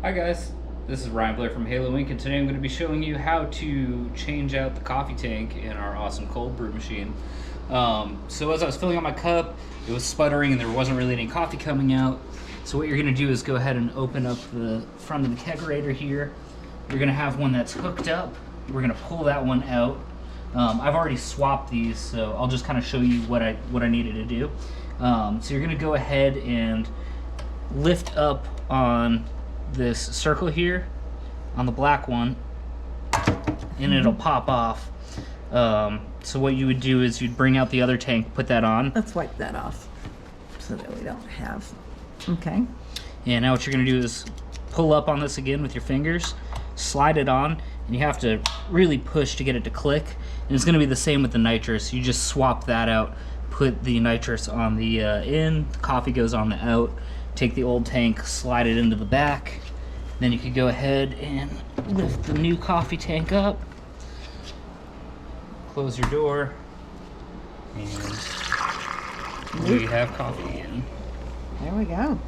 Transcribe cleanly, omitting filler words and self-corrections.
Hi guys, this is Ryan Blair from Halo Inc. and today I'm going to be showing you how to change out the coffee tank in our awesome cold brew machine. So as I was filling up my cup, it was sputtering and there wasn't really any coffee coming out. So what you're going to do is go ahead and open up the front of the kegerator here. You're going to have one that's hooked up. We're going to pull that one out. I've already swapped these, so I'll just kind of show you what I needed to do. So you're going to go ahead and lift up on this circle here on the black one and it'll pop off. So what you would do is you'd bring out the other tank, put that on. Let's wipe that off so that we don't have. Okay. And now what you're going to do is pull up on this again with your fingers, slide it on, and you have to really push to get it to click. And it's going to be the same with the nitrous. You just swap that out, put the nitrous on the in, the coffee goes on the out. Take the old tank, slide it into the back. Then you could go ahead and lift the new coffee tank up. Close your door. And we have coffee again. There we go.